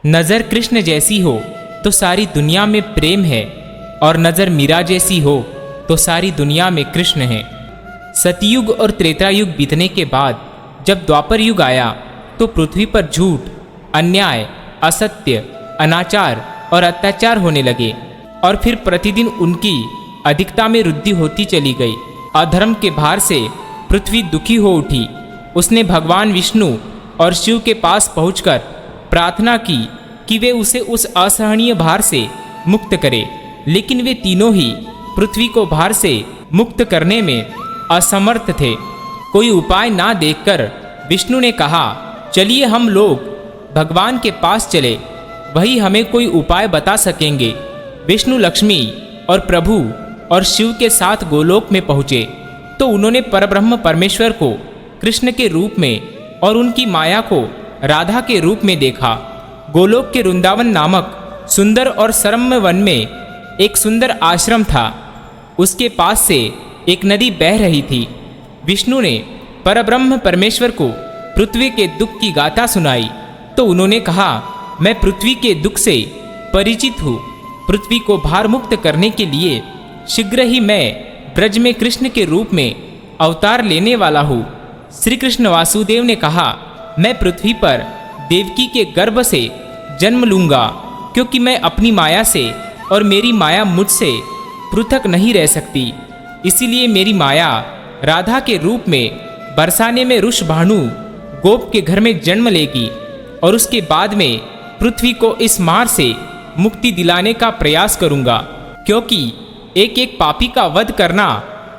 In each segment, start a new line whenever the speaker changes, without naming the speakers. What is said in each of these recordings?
नज़र कृष्ण जैसी हो तो सारी दुनिया में प्रेम है, और नज़र मीरा जैसी हो तो सारी दुनिया में कृष्ण है। सतयुग और त्रेता युग बीतने के बाद जब द्वापर युग आया तो पृथ्वी पर झूठ, अन्याय, असत्य, अनाचार और अत्याचार होने लगे, और फिर प्रतिदिन उनकी अधिकता में वृद्धि होती चली गई। अधर्म के भार से पृथ्वी दुखी हो उठी। उसने भगवान विष्णु और शिव के पास पहुंचकर प्रार्थना की कि वे उसे उस असहनीय भार से मुक्त करें, लेकिन वे तीनों ही पृथ्वी को भार से मुक्त करने में असमर्थ थे। कोई उपाय ना देखकर विष्णु ने कहा, चलिए हम लोग भगवान के पास चले, वही हमें कोई उपाय बता सकेंगे। विष्णु लक्ष्मी और प्रभु और शिव के साथ गोलोक में पहुँचे तो उन्होंने परब्रह्म परमेश्वर को कृष्ण के रूप में और उनकी माया को राधा के रूप में देखा। गोलोक के वृंदावन नामक सुंदर और सरम्य वन में एक सुंदर आश्रम था। उसके पास से एक नदी बह रही थी। विष्णु ने परब्रह्म परमेश्वर को पृथ्वी के दुख की गाथा सुनाई तो उन्होंने कहा, मैं पृथ्वी के दुख से परिचित हूँ। पृथ्वी को भार मुक्त करने के लिए शीघ्र ही मैं ब्रज में कृष्ण के रूप में अवतार लेने वाला हूँ। श्री कृष्ण वासुदेव ने कहा, मैं पृथ्वी पर देवकी के गर्भ से जन्म लूंगा, क्योंकि मैं अपनी माया से और मेरी माया मुझसे पृथक नहीं रह सकती। इसीलिए मेरी माया राधा के रूप में बरसाने में वृषभानु गोप के घर में जन्म लेगी, और उसके बाद में पृथ्वी को इस मार से मुक्ति दिलाने का प्रयास करूंगा, क्योंकि एक एक पापी का वध करना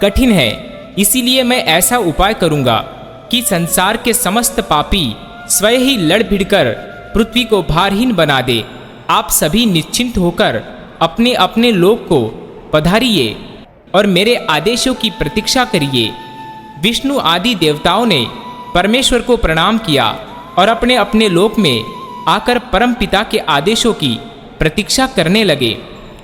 कठिन है। इसीलिए मैं ऐसा उपाय करूंगा कि संसार के समस्त पापी स्वयं ही लड़ भिड़कर पृथ्वी को भारहीन बना दे। आप सभी निश्चिंत होकर अपने अपने लोक को पधारिए और मेरे आदेशों की प्रतीक्षा करिए। विष्णु आदि देवताओं ने परमेश्वर को प्रणाम किया और अपने अपने लोक में आकर परम पिता के आदेशों की प्रतीक्षा करने लगे।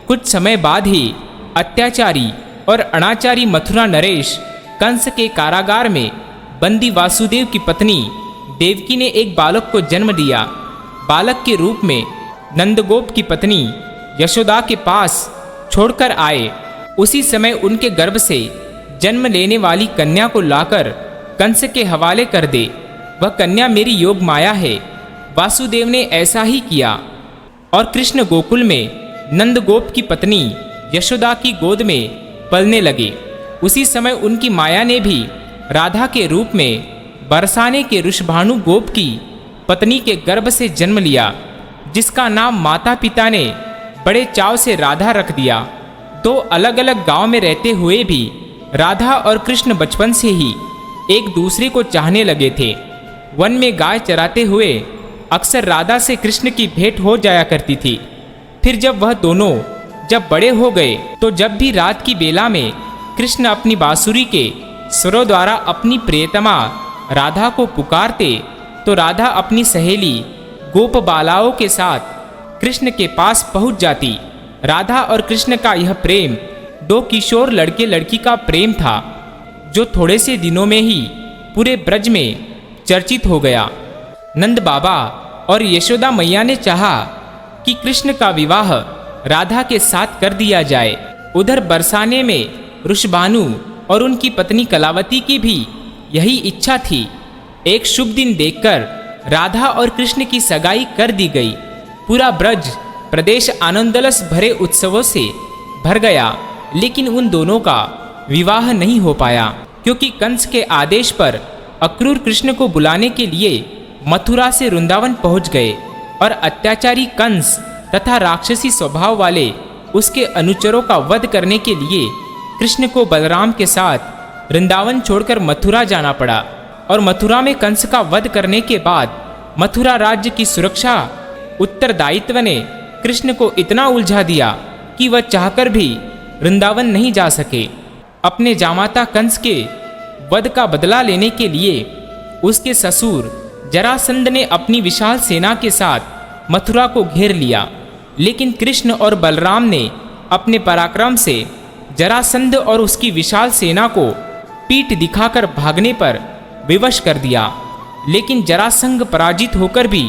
कुछ समय बाद ही अत्याचारी और अनाचारी मथुरा नरेश कंस के कारागार में बंदी वासुदेव की पत्नी देवकी ने एक बालक को जन्म दिया। बालक के रूप में नंदगोप की पत्नी यशोदा के पास छोड़कर आए। उसी समय उनके गर्भ से जन्म लेने वाली कन्या को लाकर कंस के हवाले कर दे। वह कन्या मेरी योग माया है। वासुदेव ने ऐसा ही किया और कृष्ण गोकुल में नंदगोप की पत्नी यशोदा की गोद में पलने लगे। उसी समय उनकी माया ने भी राधा के रूप में बरसाने के वृषभानु गोप की पत्नी के गर्भ से जन्म लिया, जिसका नाम माता पिता ने बड़े चाव से राधा रख दिया। दो अलग अलग गांव में रहते हुए भी राधा और कृष्ण बचपन से ही एक दूसरे को चाहने लगे थे। वन में गाय चराते हुए अक्सर राधा से कृष्ण की भेंट हो जाया करती थी। फिर जब वह दोनों बड़े हो गए तो जब भी रात की बेला में कृष्ण अपनी बांसुरी के स्वरों द्वारा अपनी प्रियतमा राधा को पुकारते तो राधा अपनी सहेली गोप बालाओं के साथ कृष्ण के पास पहुंच जाती। राधा और कृष्ण का यह प्रेम दो किशोर लड़के लड़की का प्रेम था, जो थोड़े से दिनों में ही पूरे ब्रज में चर्चित हो गया। नंद बाबा और यशोदा मैया ने चाहा कि कृष्ण का विवाह राधा के साथ कर दिया जाए। उधर बरसाने में वृषभानु और उनकी पत्नी कलावती की भी यही इच्छा थी। एक शुभ दिन देखकर राधा और कृष्ण की सगाई कर दी गई। पूरा ब्रज प्रदेश आनंदलस भरे उत्सवों से भर गया, लेकिन उन दोनों का विवाह नहीं हो पाया, क्योंकि कंस के आदेश पर अक्रूर कृष्ण को बुलाने के लिए मथुरा से वृंदावन पहुंच गए, और अत्याचारी कंस तथा राक्षसी स्वभाव वाले उसके अनुचरों का वध करने के लिए कृष्ण को बलराम के साथ वृंदावन छोड़कर मथुरा जाना पड़ा। और मथुरा में कंस का वध करने के बाद मथुरा राज्य की सुरक्षा उत्तरदायित्व ने कृष्ण को इतना उलझा दिया कि वह चाहकर भी वृंदावन नहीं जा सके। अपने जामाता कंस के वध का बदला लेने के लिए उसके ससुर जरासंध ने अपनी विशाल सेना के साथ मथुरा को घेर लिया, लेकिन कृष्ण और बलराम ने अपने पराक्रम से जरासंध और उसकी विशाल सेना को पीठ दिखाकर भागने पर विवश कर दिया। लेकिन जरासंध पराजित होकर भी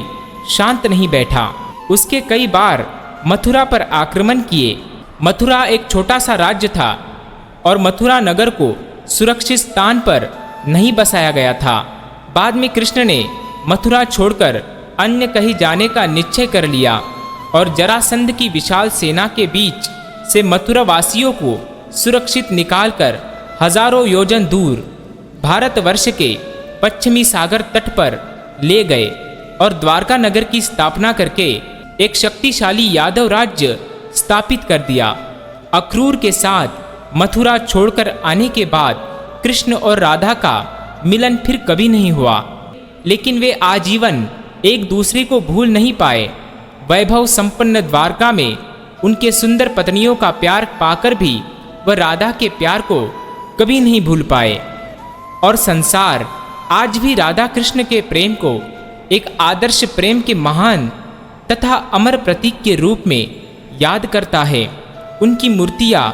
शांत नहीं बैठा। उसके कई बार मथुरा पर आक्रमण किए। मथुरा एक छोटा सा राज्य था और मथुरा नगर को सुरक्षित स्थान पर नहीं बसाया गया था। बाद में कृष्ण ने मथुरा छोड़कर अन्य कहीं जाने का निश्चय कर लिया और जरासंध की विशाल सेना के बीच से मथुरा वासियों को सुरक्षित निकालकर हजारों योजन दूर भारतवर्ष के पश्चिमी सागर तट पर ले गए और द्वारका नगर की स्थापना करके एक शक्तिशाली यादव राज्य स्थापित कर दिया। अक्रूर के साथ मथुरा छोड़कर आने के बाद कृष्ण और राधा का मिलन फिर कभी नहीं हुआ, लेकिन वे आजीवन एक दूसरे को भूल नहीं पाए। वैभव संपन्न द्वारका में उनके सुंदर पत्नियों का प्यार पाकर भी वह राधा के प्यार को कभी नहीं भूल पाए। और संसार आज भी राधा कृष्ण के प्रेम को एक आदर्श प्रेम के महान तथा अमर प्रतीक के रूप में याद करता है। उनकी मूर्तियाँ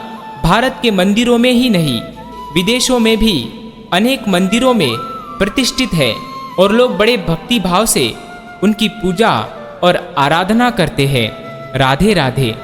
भारत के मंदिरों में ही नहीं, विदेशों में भी अनेक मंदिरों में प्रतिष्ठित है और लोग बड़े भक्ति भाव से उनकी पूजा और आराधना करते हैं। राधे राधे।